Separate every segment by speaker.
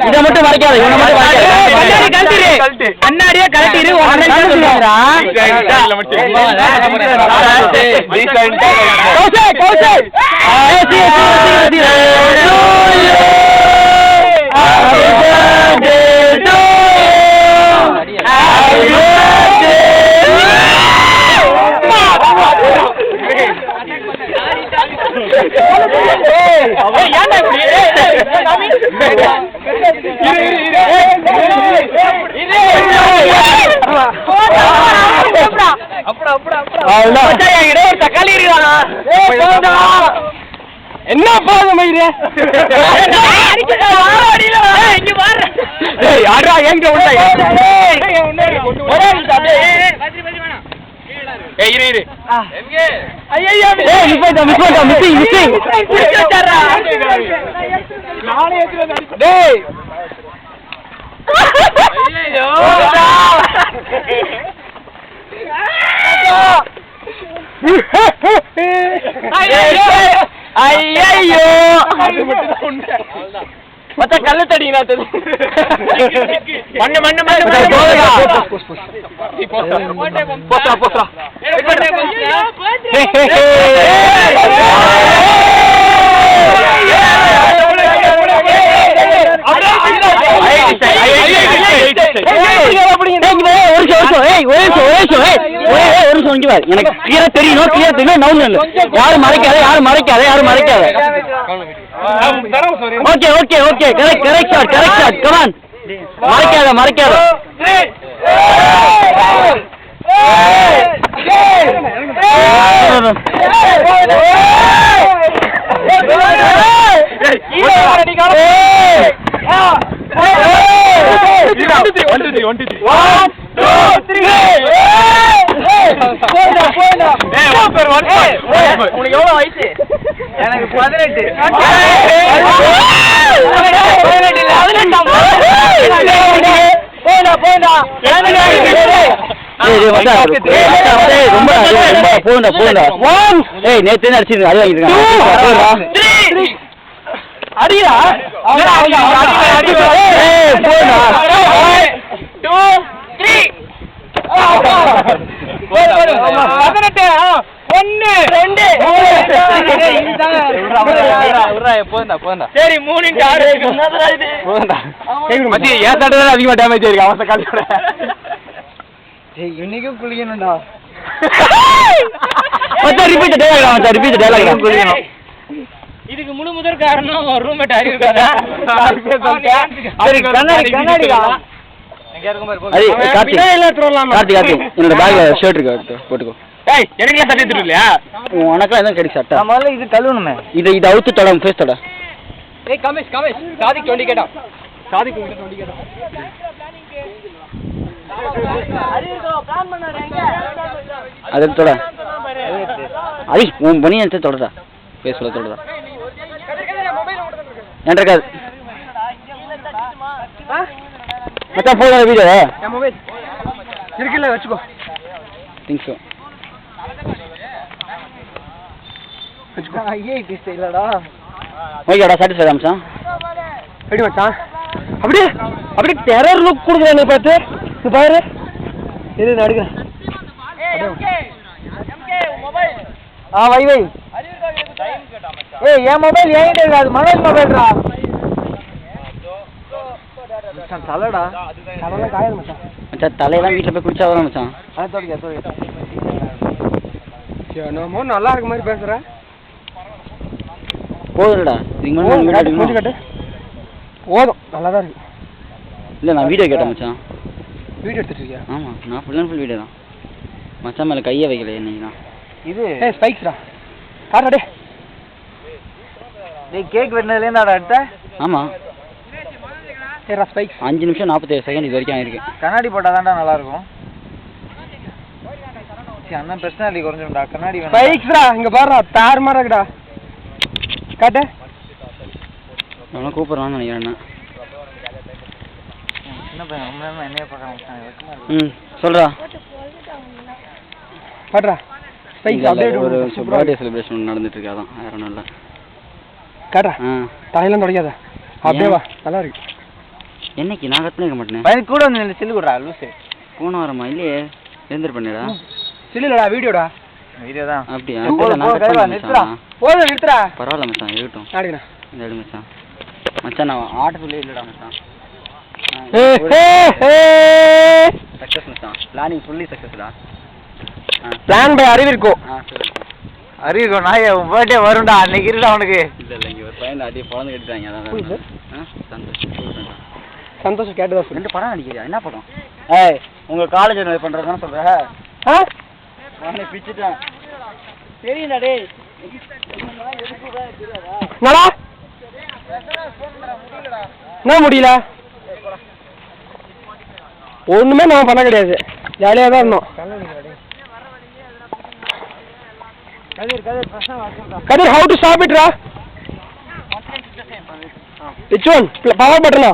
Speaker 1: இதை மட்டும் மறைக்காத, இவனை மட்டும் மறைக்காத. கண்ணாடியே கழட்டிரு. தக்காளி இருக்கானா? என்ன போதும் ஐயோ மத்த கல்ல தடிங்களா? மண்ணு மண்ணு போஸ்டா போஸ்டா எனக்கு கிளியரா தெரியணும், கிளியரா தெரியும். நவுன் இல்ல, யாரும் மறைக்காத, யாரும் மறைக்காத, யாரும் மறைக்காத. Okay okay okay, correct correct shot, correct shot. Come on, மறைக்காத மறைக்காத. உனக்கு எவ்வளவு வயசு? எனக்கு 18. நேற்று அடிச்சு அது வாங்கிருக்காங்க. அடியா சரி 3-6 அதிகமா டேமேஜ் இருக்கு. அவசர காலத்தோட இன்னைக்கும் குளிக்கணும்டா. இதுக்கு முழு முதல் காரணம் ரூம்மேட் அறிவிக்காத. என்னோட பேக்ல ஷர்ட் இருக்கு, போட்டுக்கோ. எனக்குலாம் சட்டை எடுத்துட்டு இல்லையா? உனக்குலாம் எதுவும் கிடைக்கும் சட்டை? முதல்ல இது கழுவணுமே. இதை அவுத்து தொட, ஃபேஸ் தொட. ஏய் கமேஷ் கமேஷ், சாதிக்கு 20 கேட்டா. சாதிக்கு 20 கேட்டா. அது தொட. அடி உன் பனி எடுத்து தொடடா. ஃபேஸ்ல தொடடா. என்ன இருக்காது? மச்சான் போடா வீடியோ. என் மொபைல் இருக்குல்ல, வெச்சுக்கோ. திங்ஸ் வெச்சுக்கோ. ஐயே கிஸ் இல்லடா. ஓகேடா, சாட்டிஸ்ஃபை மச்சான். ரெடி மச்சான். அப்படியே டெரர் லுக் கொடுக்குறேன் நீ பாத்து. நீ பாரு. இது நடுக்குறேன். ஏய் ஓகே. எம்கே மொபைல். வை வை. ஏய் என் மொபைல் ஏன்டா இருக்காது? மனோஜ் மொபைல்டா. மச்சான் தலைடா. தலைல காயல மச்சான். மச்சான் தலையெல்லாம் வீட்ல போய் குளிச்சா வர மச்சான். தோடிக்க. என்னமோ நல்லா இருக்க மாதிரி பேசுற. போதுடா. நீங்க மூஞ்சி கட்டு. போதும், நல்லா தான் இருக்கு. இல்ல நான் வீடியோ கேட்டேன் மச்சான். வீடியோ எடுத்துட்டு இருக்கியா? ஆமா, நான் ஃபுல் அண்ட் ஃபுல் வீடியோ தான். மச்சான் மேல கையை வைக்கல இன்னைக்கு தான். இது ஏய் ஸ்பைக்ஸ்டா. பாருடா டேய். டேய் கேக் வெட்டனதுல இருந்தாடா எடுத்த? ஆமா. ஏரா ஸ்பைக்ஸ் 5 நிமிஷம் 47 செகண்ட் இது வரைக்கும் ஆயிருக்கு. கண்ணாடி போட்டா தான்டா நல்லா இருக்கும். அண்ணா பர்சனாலிட்டி குறஞ்சுடா. கண்ணாடி வேணும். ஸ்பைக்ஸ்டா இங்க பாருடா, தார் மாதிரி இருக்குடா. காட்டு. நான் கூப்பிடுறான்னு நினைக்கிறேன். என்ன பையன் நம்மள என்னைய பார்க்கறான். சொல்றா. பாடுறா. ஸ்பைக்ஸ் அப்டேட் ஒரு பர்த்டே செலிப்ரேஷன் நடந்துட்டு இருக்கு, அதான் வேற ஒண்ணும் இல்ல. காட்டுறா தலையெல்லாம் தொடக்காத அப்படியே வா நல்லா இருக்கு
Speaker 2: என்னைக்கு நான் கற்றுக்க மாட்டேன்
Speaker 1: பையன் கூட வந்து சில்லு கொடுறா லூசு
Speaker 2: போன வரமா இல்லையே எழுந்திரு பண்ணிடா
Speaker 1: சில்லுடா வீடியோடா வீடியோ தான்
Speaker 2: அப்படியா
Speaker 1: நிறுத்துறா போதும் நிறுத்துறா
Speaker 2: பரவாயில்ல மச்சான் இருக்கட்டும்
Speaker 1: நாடுங்கண்ணா
Speaker 2: இந்த எடு மச்சான் மச்சான் நான் ஆட்ட சொல்லி இல்லைடா மச்சான் சக்ஸஸ் மச்சான் பிளானிங் ஃபுல்லி சக்ஸஸ்டா
Speaker 1: பிளான் பை அறிவு இருக்கும்
Speaker 2: சரி
Speaker 1: அறிவு நான் உன் பர்த்டே வரும்டா அன்னைக்கு இருடா அவனுக்கு
Speaker 2: இல்லை இங்கே ஒரு பையன் அடி பிறந்து கட்டிட்டாங்க அதான் சந்தோஷம்
Speaker 1: சந்தோஷம் கேட்டுதான் சொல்லு
Speaker 2: 2 படம் நடிக்கிறியா என்ன படம் ஏய் உங்கள் காலேஜ் பண்ணுறதுன்னு சொல்கிறேன் நானே பிச்சுட்டேன் தெரியும்டா டேய்
Speaker 1: என்னடா என்ன முடியல ஒண்ணுமே நம்ம பண்ண கிடையாது ஜாலியாக தான் இருந்தோம் கதிர் how to stop it raw which one power button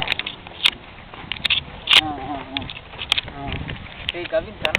Speaker 2: Kavin